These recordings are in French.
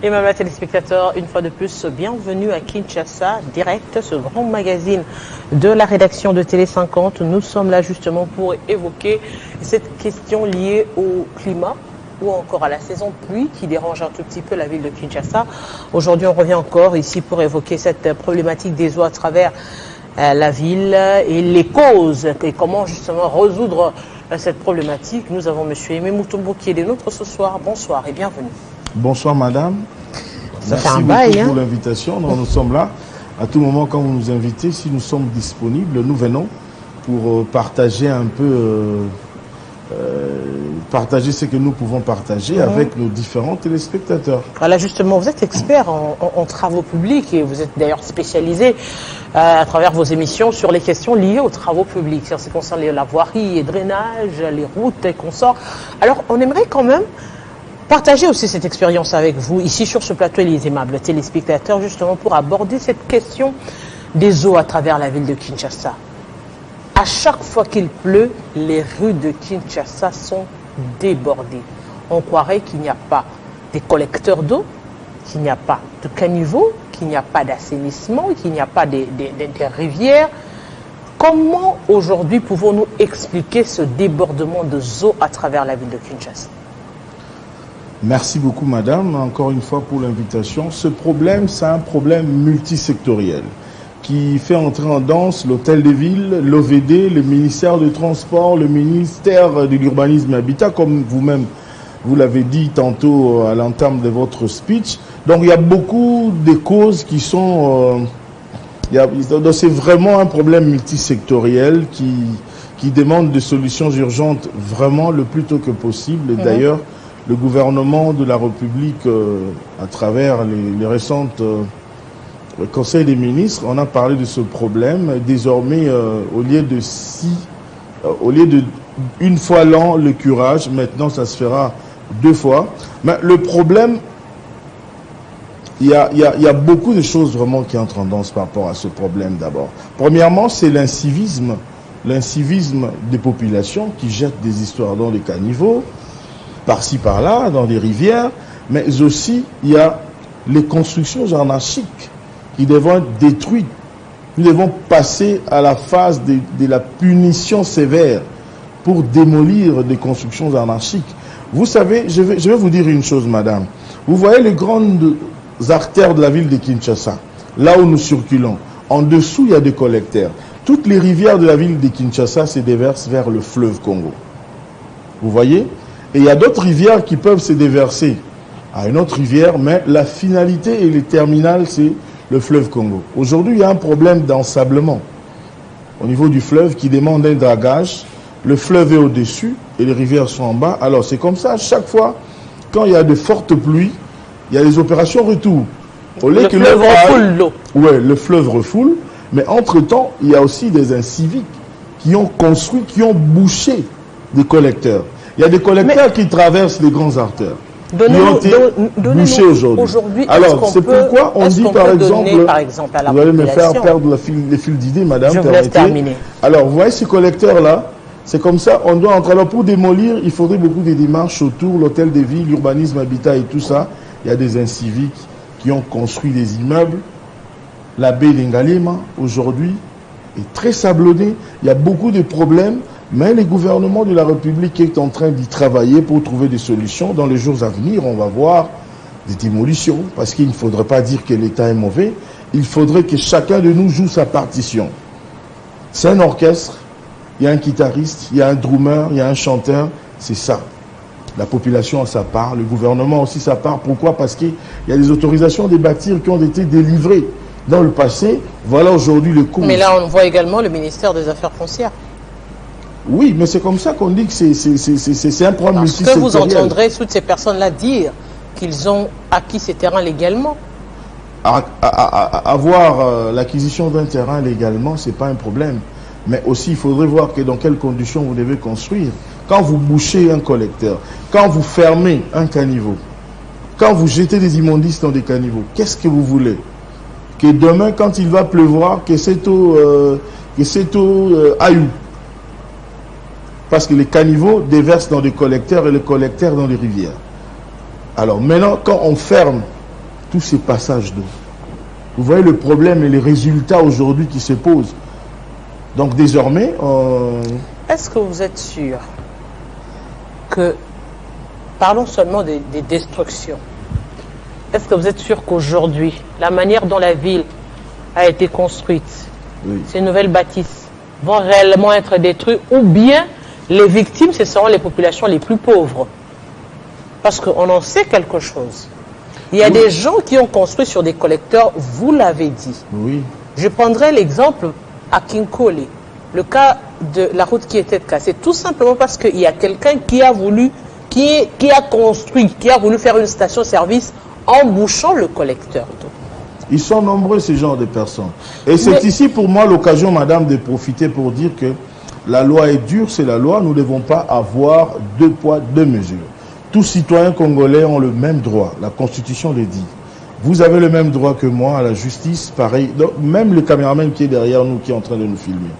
Et même téléspectateurs, une fois de plus, bienvenue à Kinshasa, direct, ce grand magazine de la rédaction de Télé 50. Nous sommes là justement pour évoquer cette question liée au climat ou encore à la saison de pluie qui dérange un tout petit peu la ville de Kinshasa. Aujourd'hui, on revient encore ici pour évoquer cette problématique des eaux à travers la ville et les causes et comment justement résoudre cette problématique. Nous avons M. Aimé Mutombo qui est des nôtres ce soir. Bonsoir et bienvenue. Bonsoir madame. Ça Merci fait un beaucoup bail, pour l'invitation. Nous sommes là. À tout moment, quand vous nous invitez, si nous sommes disponibles, nous venons pour partager un peu, partager ce que nous pouvons partager avec nos différents téléspectateurs. Voilà, justement, vous êtes expert en travaux publics et vous êtes d'ailleurs spécialisé à travers vos émissions sur les questions liées aux travaux publics. C'est-à-dire, ce qui concerne la voirie et drainage, les routes et consorts. Alors, on aimerait quand même partager aussi cette expérience avec vous, ici sur ce plateau, les aimables téléspectateurs, justement pour aborder cette question des eaux à travers la ville de Kinshasa. À chaque fois qu'il pleut, les rues de Kinshasa sont débordées. On croirait qu'il n'y a pas des collecteurs d'eau, qu'il n'y a pas de caniveaux, qu'il n'y a pas d'assainissement, qu'il n'y a pas des rivières. Comment aujourd'hui pouvons-nous expliquer ce débordement de eau à travers la ville de Kinshasa ? Merci beaucoup madame, encore une fois pour l'invitation. Ce problème, c'est un problème multisectoriel qui fait entrer en danse l'hôtel de ville, l'OVD, le ministère du Transport, le ministère de l'Urbanisme et Habitat, comme vous-même vous l'avez dit tantôt à l'entame de votre speech. Donc il y a beaucoup de causes qui sont... c'est vraiment un problème multisectoriel qui demande des solutions urgentes vraiment le plus tôt que possible. Et d'ailleurs, le gouvernement de la République, à travers les récentes conseils des ministres, on a parlé de ce problème. Désormais, au lieu de une fois l'an le curage, maintenant ça se fera 2 fois. Mais le problème, il y a beaucoup de choses vraiment qui entrent en danse par rapport à ce problème d'abord. Premièrement, c'est l'incivisme des populations qui jettent des histoires dans les caniveaux, par-ci par-là, dans des rivières, mais aussi il y a les constructions anarchiques qui devront être détruites. Nous devons passer à la phase de la punition sévère pour démolir des constructions anarchiques. Vous savez, je vais vous dire une chose, madame. Vous voyez les grandes artères de la ville de Kinshasa, là où nous circulons. En dessous, il y a des collecteurs. Toutes les rivières de la ville de Kinshasa se déversent vers le fleuve Congo. Vous voyez ? Et il y a d'autres rivières qui peuvent se déverser à une autre rivière, mais la finalité et le terminal, c'est le fleuve Congo. Aujourd'hui, il y a un problème d'ensablement au niveau du fleuve qui demande un dragage. Le fleuve est au-dessus et les rivières sont en bas. Alors, c'est comme ça, chaque fois, quand il y a de fortes pluies, il y a des opérations retour. Le fleuve refoule l'eau. Oui, le fleuve refoule, mais entre-temps, il y a aussi des inciviques qui ont construit, qui ont bouché des collecteurs. Il y a des collecteurs qui traversent les grands artères. Donnez-nous bouchés aujourd'hui. Alors, c'est pourquoi on dit par exemple vous allez me faire perdre les fils d'idées, madame. Je vous laisse terminer. Alors, vous voyez ces collecteurs-là, c'est comme ça, on doit entrer. Alors, pour démolir, il faudrait beaucoup de démarches autour, l'hôtel de ville, l'urbanisme, habitat et tout ça. Il y a des inciviques qui ont construit des immeubles. La baie d'Engalema, aujourd'hui, est très sablonnée. Il y a beaucoup de problèmes. Mais le gouvernement de la République est en train d'y travailler pour trouver des solutions. Dans les jours à venir, on va voir des démolitions, parce qu'il ne faudrait pas dire que l'État est mauvais. Il faudrait que chacun de nous joue sa partition. C'est un orchestre, il y a un guitariste, il y a un drummer, il y a un chanteur. C'est ça. La population a sa part, le gouvernement a aussi sa part. Pourquoi? Parce qu'il y a des autorisations de bâtir qui ont été délivrées dans le passé. Voilà aujourd'hui le coût. Mais là, on voit également le ministère des Affaires foncières. Oui, mais c'est comme ça qu'on dit que c'est un problème multisectoriel. Parce que vous entendrez toutes ces personnes-là dire qu'ils ont acquis ces terrains légalement. Avoir l'acquisition d'un terrain légalement, ce n'est pas un problème. Mais aussi, il faudrait voir que dans quelles conditions vous devez construire. Quand vous bouchez un collecteur, quand vous fermez un caniveau, quand vous jetez des immondices dans des caniveaux, qu'est-ce que vous voulez? Que demain, quand il va pleuvoir, que cette eau aille. Parce que les caniveaux déversent dans des collecteurs et les collecteurs dans les rivières. Alors maintenant, quand on ferme tous ces passages d'eau. Vous voyez le problème et les résultats aujourd'hui qui se posent. Donc désormais... Est-ce que vous êtes sûr que, parlons seulement des destructions, est-ce que vous êtes sûr qu'aujourd'hui, la manière dont la ville a été construite, oui. Ces nouvelles bâtisses vont réellement être détruites, ou bien les victimes, ce seront les populations les plus pauvres? Parce qu'on en sait quelque chose. Il y a des gens qui ont construit sur des collecteurs, vous l'avez dit. Oui. Je prendrai l'exemple à Kinkole, le cas de la route qui était cassée, tout simplement parce qu'il y a quelqu'un qui a voulu, qui a construit, qui a voulu faire une station-service en bouchant le collecteur d'eau. Ils sont nombreux, ces genres de personnes. Et c'est ici, pour moi, l'occasion, madame, de profiter pour dire que la loi est dure, c'est la loi. Nous ne devons pas avoir deux poids, deux mesures. Tous citoyens congolais ont le même droit. La Constitution le dit. Vous avez le même droit que moi à la justice, pareil. Donc, même le caméraman qui est derrière nous, qui est en train de nous filmer.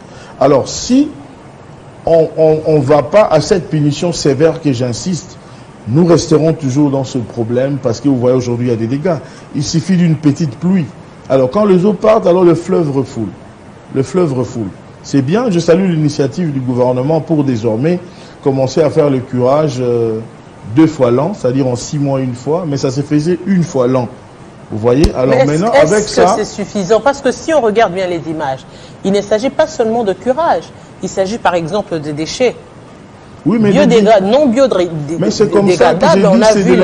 Alors, si on ne va pas à cette punition sévère que j'insiste, nous resterons toujours dans ce problème parce que vous voyez aujourd'hui il y a des dégâts. Il suffit d'une petite pluie. Alors quand les eaux partent, alors le fleuve refoule. Le fleuve refoule. C'est bien, je salue l'initiative du gouvernement pour désormais commencer à faire le curage 2 fois l'an, c'est-à-dire en 6 mois une fois, mais ça se faisait 1 fois l'an. Vous voyez? Alors maintenant, avec ça... Est-ce que c'est suffisant? Parce que si on regarde bien les images, il ne s'agit pas seulement de curage. Il s'agit par exemple de déchets. Oui, mais non biodégradables, on a vu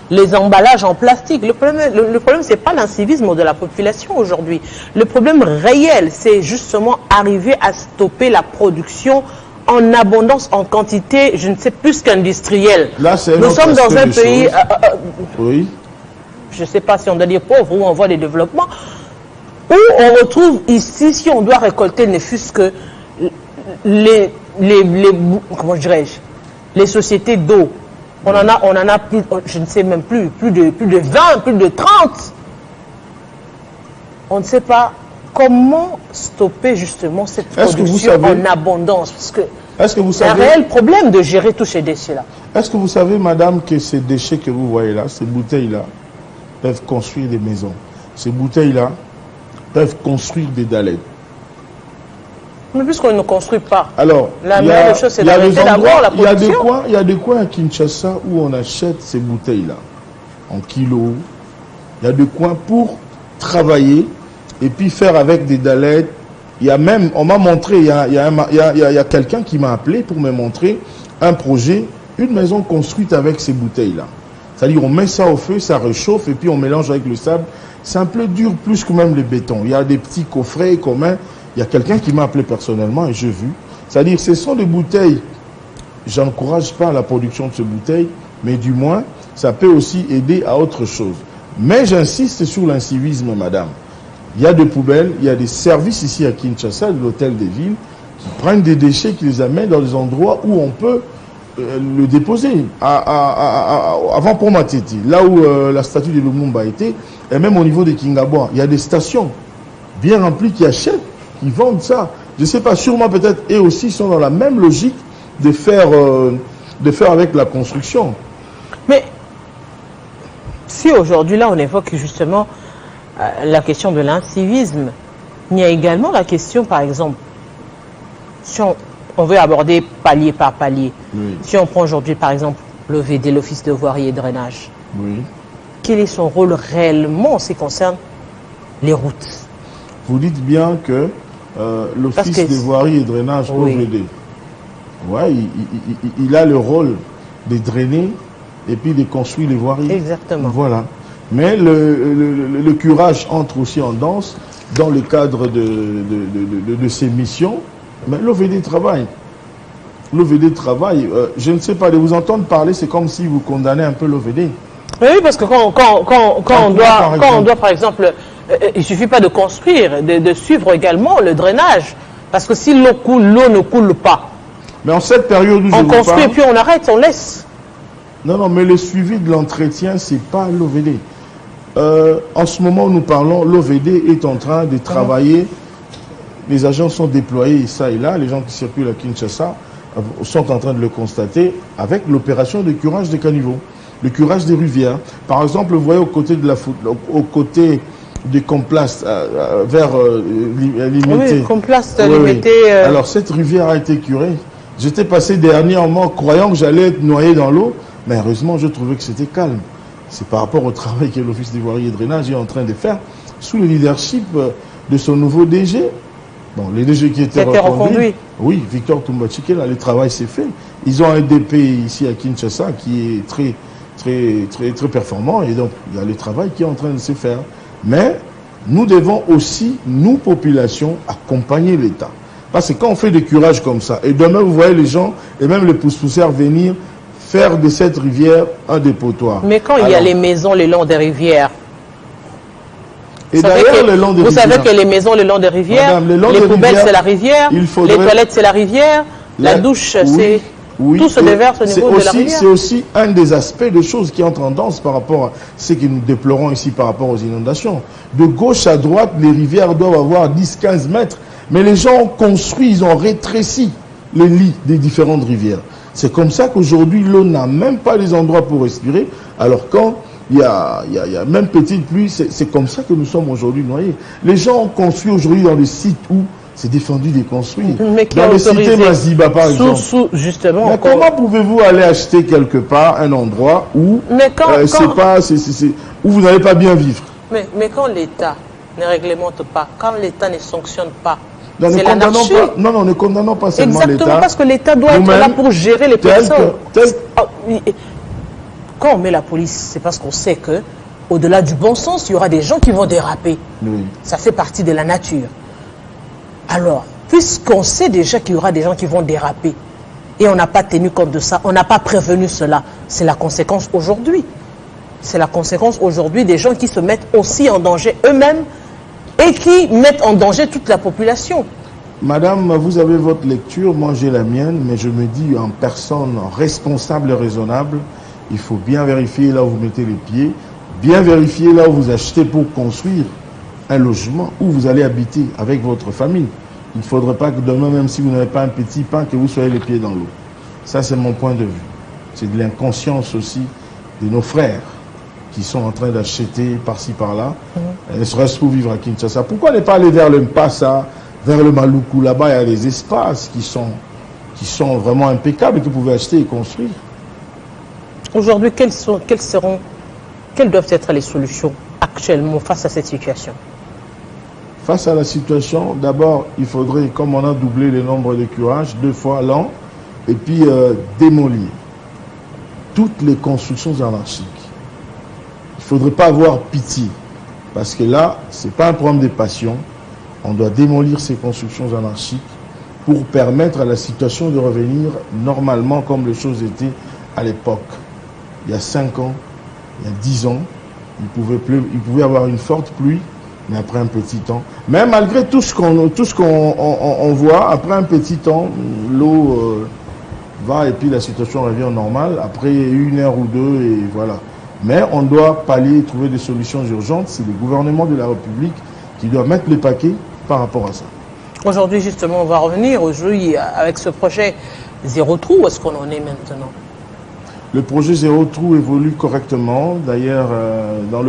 les emballages en plastique. Le problème c'est pas l'incivisme de la population aujourd'hui. Le problème réel, c'est justement arriver à stopper la production en abondance, en quantité, je ne sais plus qu'industrielle. Nous sommes dans un pays, oui. Je ne sais pas si on doit dire pauvre ou on voit des développements, où on retrouve ici, si on doit récolter ne fût-ce que comment dirais-je, les sociétés d'eau, on en a plus, je ne sais même plus de 20, plus de 30. On ne sait pas comment stopper justement cette production en abondance, parce que c'est un réel problème de gérer tous ces déchets-là. Est-ce que vous savez, madame, que ces déchets que vous voyez là, ces bouteilles-là, peuvent construire des maisons? Ces bouteilles-là peuvent construire des dalets. Mais puisqu'on ne construit pas, alors, la meilleure chose, c'est d'arrêter d'abord la production. Il y a des coins à Kinshasa où on achète ces bouteilles-là en kilos. Il y a des coins pour travailler et puis faire avec des dalets. Il y a même, on m'a montré, il y a quelqu'un qui m'a appelé pour me montrer un projet, une maison construite avec ces bouteilles-là. C'est-à-dire on met ça au feu, ça réchauffe et puis on mélange avec le sable. C'est un peu dur plus que même le béton. Il y a des petits coffrets communs. Il y a quelqu'un qui m'a appelé personnellement et j'ai vu. C'est-à-dire, ce sont des bouteilles. Je n'encourage pas la production de ces bouteilles, mais du moins, ça peut aussi aider à autre chose. Mais j'insiste sur l'incivisme, madame. Il y a des poubelles, il y a des services ici à Kinshasa, de l'hôtel des villes, qui prennent des déchets, qui les amènent dans des endroits où on peut le déposer. Avant pour Matiti, là où la statue de Lumumba était, et même au niveau de Kingabwa, il y a des stations bien remplies qui achètent. Ils vendent ça. Je ne sais pas, sûrement peut-être, eux aussi sont dans la même logique de faire avec la construction. Mais si aujourd'hui, là, on évoque justement la question de l'incivisme, il y a également la question, par exemple, si on veut aborder palier par palier, oui. Si on prend aujourd'hui, par exemple, l'OVD, l'Office de voirie et drainage, oui. Quel est son rôle réellement en ce qui concerne les routes? Vous dites bien que l'Office de voirie et drainage, oui. OVD, ouais, il a le rôle de drainer et puis de construire les voiries. Exactement. Voilà. Mais le curage entre aussi en danse dans le cadre de ses missions. Mais l'OVD travaille. L'OVD travaille. Je ne sais pas, de vous entendre parler, c'est comme si vous condamnez un peu l'OVD. Oui, parce que quand on doit, par exemple, il ne suffit pas de construire, de suivre également le drainage. Parce que si l'eau coule, l'eau ne coule pas. Mais en cette période où on construit et puis on arrête, on laisse. Non, mais le suivi de l'entretien, ce n'est pas l'OVD. En ce moment où nous parlons, l'OVD est en train de travailler. Les agents sont déployés ça et là. Les gens qui circulent à Kinshasa sont en train de le constater avec l'opération de curage des caniveaux. le curage des rivières. Par exemple, vous voyez aux côtés de aux côtés des Complaces, vers Limité. Oui, Complaces, Oui, Limité. oui. Alors, cette rivière a été curée. J'étais passé dernièrement croyant que j'allais être noyé dans l'eau, mais heureusement, je trouvais que c'était calme. C'est par rapport au travail que l'Office des voiries et drainage est en train de faire sous le leadership de son nouveau DG. Bon, les DG qui étaient reconduits. Oui, Victor Toumbachike, là, le travail s'est fait. Ils ont un DP ici à Kinshasa qui est très performant, et donc il y a le travail qui est en train de se faire. Mais nous devons aussi, nous, populations, accompagner l'État. Parce que quand on fait des curages comme ça, et demain vous voyez les gens, et même les pousse-poussières venir faire de cette rivière un dépotoir. Mais quand il y a les maisons le long des rivières, et d'ailleurs, le long des rivières, vous savez que les maisons le long des rivières, Madame, les poubelles c'est la rivière, les toilettes c'est la rivière, la douche c'est... Oui, tout se déverse au niveau de la rivière. C'est aussi un des aspects de choses qui entrent en danse par rapport à ce que nous déplorons ici par rapport aux inondations. De gauche à droite, les rivières doivent avoir 10-15 mètres, mais les gens ont construit, ils ont rétréci les lits des différentes rivières. C'est comme ça qu'aujourd'hui, l'eau n'a même pas les endroits pour respirer, alors quand il y a même petite pluie, c'est comme ça que nous sommes aujourd'hui noyés. Les gens ont construit aujourd'hui dans des sites où c'est défendu de construire. Mais qui dans les cités Maziba, par exemple. Justement. Mais comment pouvez-vous aller acheter quelque part un endroit où, où vous n'allez pas bien vivre? Mais quand l'État ne réglemente pas, quand l'État ne sanctionne pas, c'est l'anarchie. Non, ne condamnons pas seulement l'État. Exactement, parce que l'État doit être là pour gérer les personnes. Quand on met la police, c'est parce qu'on sait que, au-delà du bon sens, il y aura des gens qui vont déraper. Oui. Ça fait partie de la nature. Alors, puisqu'on sait déjà qu'il y aura des gens qui vont déraper, et on n'a pas tenu compte de ça, on n'a pas prévenu cela, c'est la conséquence aujourd'hui. C'est la conséquence aujourd'hui des gens qui se mettent aussi en danger eux-mêmes et qui mettent en danger toute la population. Madame, vous avez votre lecture, moi j'ai la mienne, mais je me dis en personne responsable et raisonnable, il faut bien vérifier là où vous mettez les pieds, bien vérifier là où vous achetez pour construire un logement où vous allez habiter avec votre famille. Il ne faudrait pas que demain, même si vous n'avez pas un petit pain, que vous soyez les pieds dans l'eau. Ça, c'est mon point de vue. C'est de l'inconscience aussi de nos frères qui sont en train d'acheter par-ci, par-là, ne serait-ce pour vivre à Kinshasa. Pourquoi ne pas aller vers le Mpassa, vers le Maluku? Là-bas, il y a des espaces qui sont vraiment impeccables et que vous pouvez acheter et construire. Aujourd'hui, quelles doivent être les solutions actuellement face à cette situation? Face à la situation, d'abord, il faudrait, comme on a doublé le nombre de curages, 2 fois l'an, et puis démolir toutes les constructions anarchiques. Il ne faudrait pas avoir pitié, parce que là, ce n'est pas un problème de passion. On doit démolir ces constructions anarchiques pour permettre à la situation de revenir normalement comme les choses étaient à l'époque. Il y a 5 ans, il y a 10 ans, il pouvait avoir une forte pluie, mais après un petit temps. Mais malgré tout ce qu'on voit, après un petit temps, l'eau va et puis la situation revient normale. Après 1 heure ou 2 et voilà. Mais on doit pallier, trouver des solutions urgentes. C'est le gouvernement de la République qui doit mettre le paquet par rapport à ça. Aujourd'hui, justement, on va revenir aujourd'hui avec ce projet Zéro Trou. Où est-ce qu'on en est maintenant? Le projet Zéro Trou évolue correctement. D'ailleurs, dans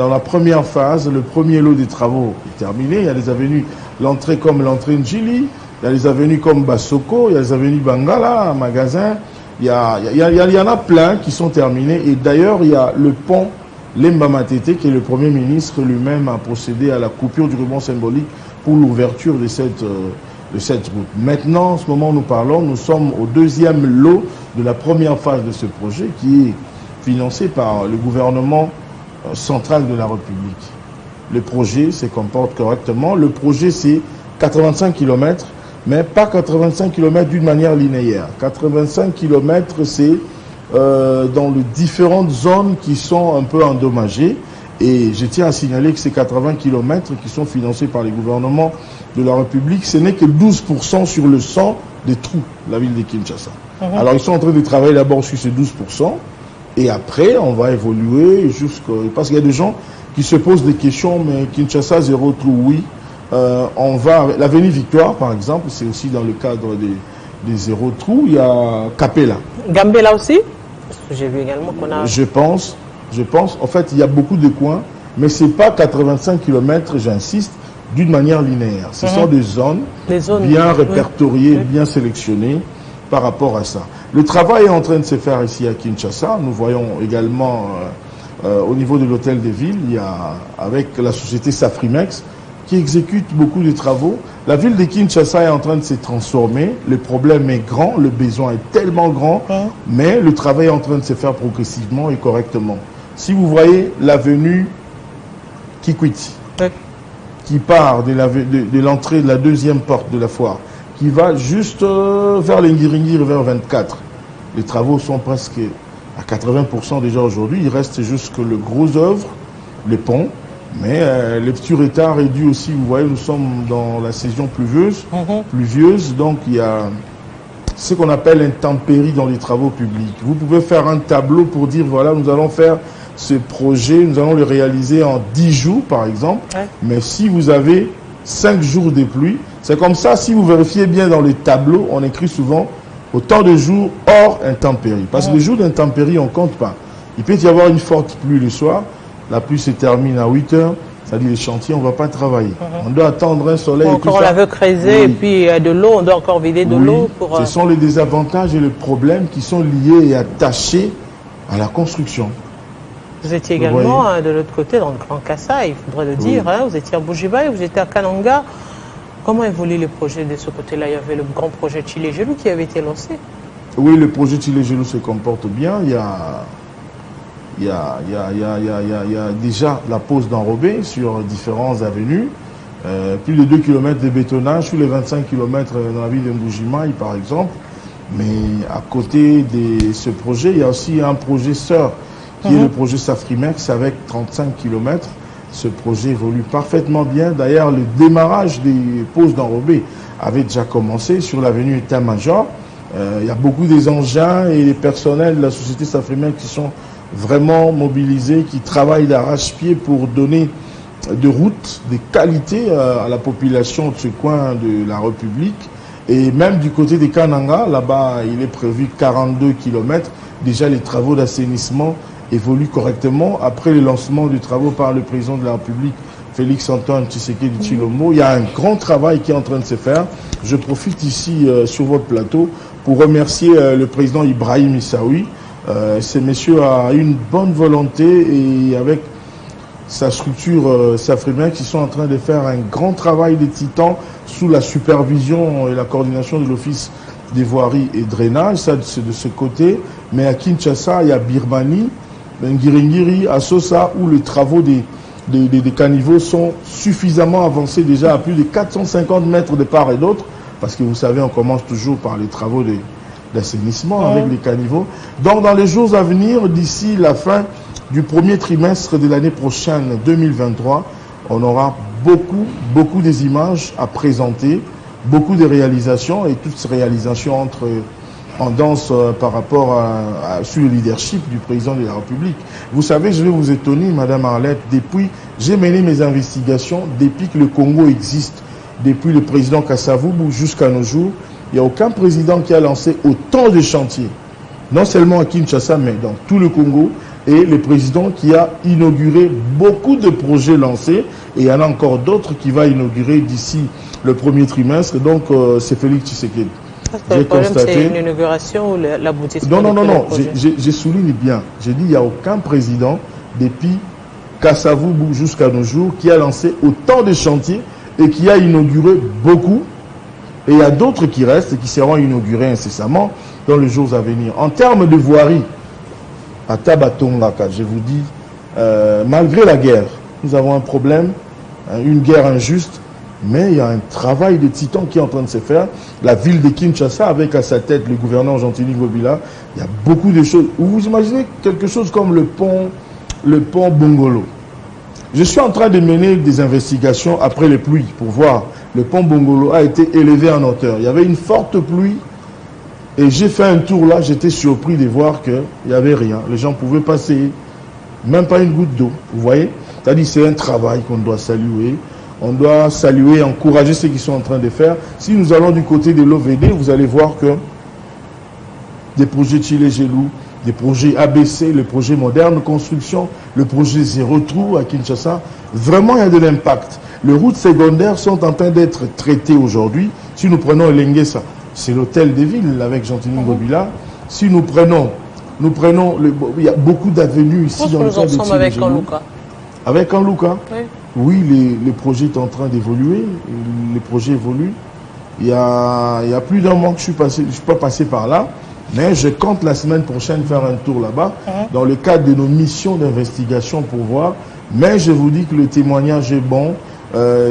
la première phase, le premier lot des travaux est terminé. Il y a des avenues, l'entrée comme l'entrée Njili, il y a des avenues comme Basoko, il y a des avenues Bangala, Magasin. Il y en a plein qui sont terminés. Et d'ailleurs, il y a le pont Lemba Matete, qui est le Premier ministre lui-même a procédé à la coupure du ruban symbolique pour l'ouverture de cette route. Maintenant, en ce moment où nous parlons, nous sommes au 2e lot de la première phase de ce projet qui est financé par le gouvernement central de la République. Le projet se comporte correctement. Le projet, c'est 85 km, mais pas 85 km d'une manière linéaire. 85 km, c'est dans les différentes zones qui sont un peu endommagées. Et je tiens à signaler que ces 80 km qui sont financés par les gouvernements de la République, ce n'est que 12% sur le 100 des trous de la ville de Kinshasa. Alors ils sont en train de travailler d'abord sur ces 12%, et après on va évoluer jusqu'à... Parce qu'il y a des gens qui se posent des questions, mais Kinshasa, zéro trou, oui. On va... L'avenue Victoire, par exemple, c'est aussi dans le cadre des zéro trous. Il y a Capella. Gambela aussi? que j'ai vu également qu'on a... Je pense. En fait, il y a beaucoup de coins, mais ce n'est pas 85 km, j'insiste, d'une manière linéaire. Ce sont des zones bien répertoriées, bien sélectionnées par rapport à ça. Le travail est en train de se faire ici à Kinshasa. Nous voyons également au niveau de l'hôtel des villes, il y a avec la société Safrimex qui exécute beaucoup de travaux. La ville de Kinshasa est en train de se transformer. Le problème est grand, le besoin est tellement grand, mais le travail est en train de se faire progressivement et correctement. Si vous voyez l'avenue Kikwiti, qui part de l'entrée de la deuxième porte de la foire, qui va juste vers l'Ingiringiri, vers 24. Les travaux sont presque à 80% déjà aujourd'hui. Il reste juste que le gros œuvre, les ponts, mais les petits retards est dû aussi, vous voyez, nous sommes dans la saison pluvieuse, donc il y a ce qu'on appelle intempérie dans les travaux publics. Vous pouvez faire un tableau pour dire, voilà, nous allons faire ce projet, nous allons le réaliser en 10 jours, par exemple. Mais si vous avez 5 jours de pluie, c'est comme ça, si vous vérifiez bien dans les tableaux, on écrit souvent autant de jours hors intempérie. Parce que les jours d'intempérie, on ne compte pas. Il peut y avoir une forte pluie le soir, la pluie se termine à 8 heures, ça dit les chantiers, on ne va pas travailler. On doit attendre un soleil. Encore on la veut creuser, et puis de l'eau, on doit encore vider de l'eau. Ce sont les désavantages et les problèmes qui sont liés et attachés à la construction. Vous étiez également de l'autre côté, dans le Grand Kassai, il faudrait le dire. Hein, vous étiez à Bougiba et vous étiez à Kananga. Comment évolue le projet de ce côté-là? Il y avait le grand projet Chile-Gelou qui avait été lancé. Oui, le projet Chile-Gelou se comporte bien. Il y a déjà la pose d'enrobé sur différentes avenues. Plus de 2 km de bétonnage, sur les 25 km dans la ville de Mbujimaï, par exemple. Mais à côté de ce projet, il y a aussi un projet sœur, qui est le projet Safrimex avec 35 km. Ce projet évolue parfaitement bien. D'ailleurs, le démarrage des poses d'enrobé avait déjà commencé sur l'avenue État-Major. Il y a beaucoup des engins et des personnels de la société Safrimex qui sont vraiment mobilisés, qui travaillent d'arrache-pied pour donner des routes, des qualités à la population de ce coin de la République. Et même du côté des Kananga, là-bas, il est prévu 42 km. Déjà, les travaux d'assainissement évolue correctement. Après le lancement du travaux par le président de la République, Félix-Antoine Tshisekedi Tshilombo, il y a un grand travail qui est en train de se faire. Je profite ici sur votre plateau pour remercier le président Ibrahim Issaoui. Ce monsieur a une bonne volonté et avec sa structure Safrimex, ils sont en train de faire un grand travail de titan sous la supervision et la coordination de l'Office des voiries et drainage. Ça, c'est de ce côté. Mais à Kinshasa, il y a Birmanie, Ngiringiri, à Sosa, où les travaux des caniveaux sont suffisamment avancés déjà à plus de 450 mètres de part et d'autre, parce que vous savez, on commence toujours par les travaux d'assainissement avec les caniveaux. Donc dans les jours à venir, d'ici la fin du premier trimestre de l'année prochaine, 2023, on aura beaucoup des images à présenter, beaucoup de réalisations, et toutes ces réalisations entrent en danse par rapport sur le leadership du président de la République. Vous savez, je vais vous étonner, Madame Arlette, j'ai mené mes investigations depuis que le Congo existe, depuis le président Kasavubu jusqu'à nos jours. Il n'y a aucun président qui a lancé autant de chantiers, non seulement à Kinshasa, mais dans tout le Congo, et le président qui a inauguré beaucoup de projets lancés, et il y en a encore d'autres qui va inaugurer d'ici le premier trimestre. Donc, c'est Félix Tshisekedi. Le problème, c'est une inauguration ou l'aboutissement? Non, je souligne bien. J'ai dit, il n'y a aucun président, depuis Kasavubu jusqu'à nos jours, qui a lancé autant de chantiers et qui a inauguré beaucoup. Et il y a d'autres qui restent et qui seront inaugurés incessamment dans les jours à venir. En termes de voirie, à Tabatongaka, je vous dis, malgré la guerre, nous avons un problème, une guerre injuste, mais il y a un travail de titan qui est en train de se faire. La ville de Kinshasa, avec à sa tête le gouverneur Gentilly Ngobila, il y a beaucoup de choses. Vous imaginez quelque chose comme le pont Bongolo. Je suis en train de mener des investigations après les pluies pour voir. Le pont Bongolo a été élevé en hauteur. Il y avait une forte pluie et j'ai fait un tour là. J'étais surpris de voir qu'il n'y avait rien. Les gens pouvaient passer, même pas une goutte d'eau. Vous voyez? C'est-à-dire c'est un travail qu'on doit saluer. On doit saluer, encourager ceux qui sont en train de faire. Si nous allons du côté de l'OVD, vous allez voir que des projets Chile-Gelou, des projets ABC, le projet moderne construction, le projet zéro trou à Kinshasa. Vraiment, il y a de l'impact. Les routes secondaires sont en train d'être traitées aujourd'hui. Si nous prenons Elenguesa, c'est l'hôtel des villes avec Gentilini Ngobila. Si nous prenons, il y a beaucoup d'avenues ici dans le cas de avec Kanlouka. Avec Kanlouka. Oui, les projets sont en train d'évoluer. Les projets évoluent. Il y a plus d'un mois que je suis pas passé par là. Mais je compte la semaine prochaine faire un tour là-bas, dans le cadre de nos missions d'investigation pour voir. Mais je vous dis que le témoignage est bon.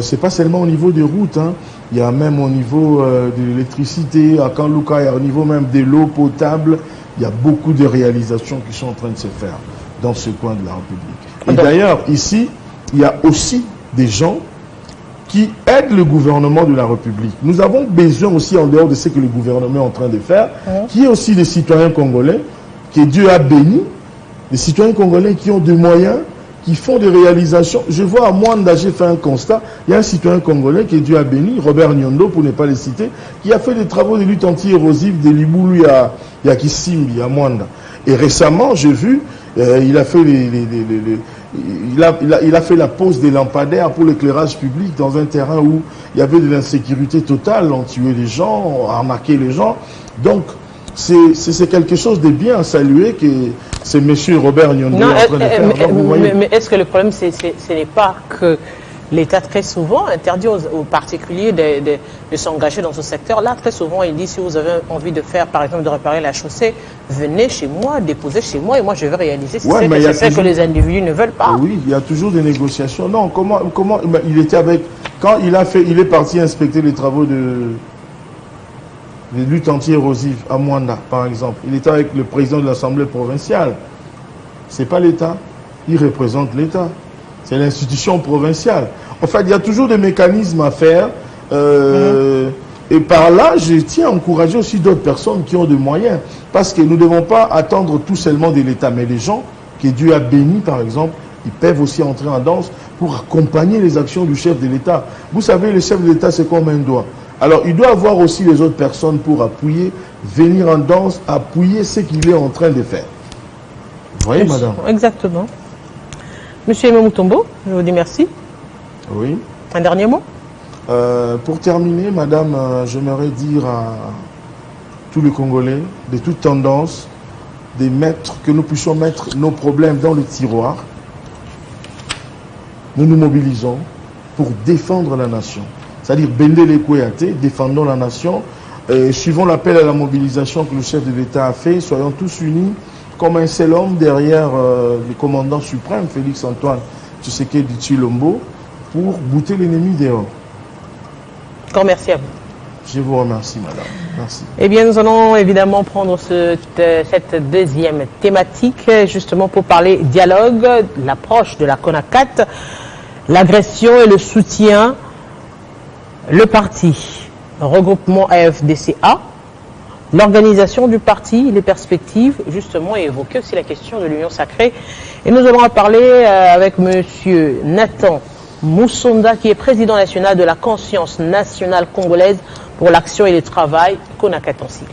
C'est pas seulement au niveau des routes, hein. Il y a même au niveau de l'électricité, à Kanlouka, il y a au niveau même de l'eau potable. Il y a beaucoup de réalisations qui sont en train de se faire dans ce coin de la République. Et d'ailleurs, ici, il y a aussi des gens qui aident le gouvernement de la République. Nous avons besoin aussi, en dehors de ce que le gouvernement est en train de faire, qui est aussi des citoyens congolais, que Dieu a bénis, des citoyens congolais qui ont des moyens, qui font des réalisations. Je vois à Mwanda, j'ai fait un constat, il y a un citoyen congolais que Dieu a béni, Robert Nyondo, pour ne pas le citer, qui a fait des travaux de lutte anti-érosive de Liboulou à Kisimbi, à Mwanda. Et récemment, j'ai vu, il a fait il a fait la pose des lampadaires pour l'éclairage public dans un terrain où il y avait de l'insécurité totale, on tuait les gens, on arnaquait les gens. Donc, c'est quelque chose de bien à saluer que c'est M. Robert Nyondo est en train de faire. Mais est-ce que le problème, ce n'est pas que l'État, très souvent, interdit aux particuliers de s'engager dans ce secteur-là? Très souvent, il dit, si vous avez envie de faire, par exemple, de réparer la chaussée, venez chez moi, déposez chez moi, et moi, je vais réaliser. C'est ce que les individus ne veulent pas. Oui, il y a toujours des négociations. Non, comment il était avec... Quand il est parti inspecter les travaux de lutte anti-érosive à Mwanda, par exemple. Il était avec le président de l'Assemblée provinciale. C'est pas l'État. Il représente l'État. C'est l'institution provinciale. En fait, il y a toujours des mécanismes à faire. Et par là, je tiens à encourager aussi d'autres personnes qui ont des moyens. Parce que nous ne devons pas attendre tout seulement de l'État. Mais les gens que Dieu a bénis, par exemple, ils peuvent aussi entrer en danse pour accompagner les actions du chef de l'État. Vous savez, le chef de l'État, c'est comme un doigt. Alors, il doit avoir aussi les autres personnes pour appuyer, venir en danse, appuyer ce qu'il est en train de faire. Vous voyez, madame? Exactement. Monsieur Mutombo, je vous dis merci. Oui. Un dernier mot? Pour terminer, madame, j'aimerais dire à tous les Congolais, de toute tendance, que nous puissions mettre nos problèmes dans le tiroir. Nous nous mobilisons pour défendre la nation. C'est-à-dire, Bendele Kouéate, défendons la nation, suivons l'appel à la mobilisation que le chef de l'État a fait, soyons tous unis comme un seul homme derrière le commandant suprême, Félix Antoine Tshisekedi Tshilombo, pour bouter l'ennemi dehors. Encore merci à vous. Je vous remercie, madame. Merci. Eh bien, nous allons évidemment prendre cette deuxième thématique, justement pour parler dialogue, l'approche de la CONACAT, l'agression et le soutien. Le parti, regroupement AFDCA, l'organisation du parti, les perspectives, justement, et évoquer aussi la question de l'Union sacrée. Et nous allons en parler avec M. Nathan Moussonda, qui est président national de la Conscience nationale congolaise pour l'action et le travail, CONACAT en sigle.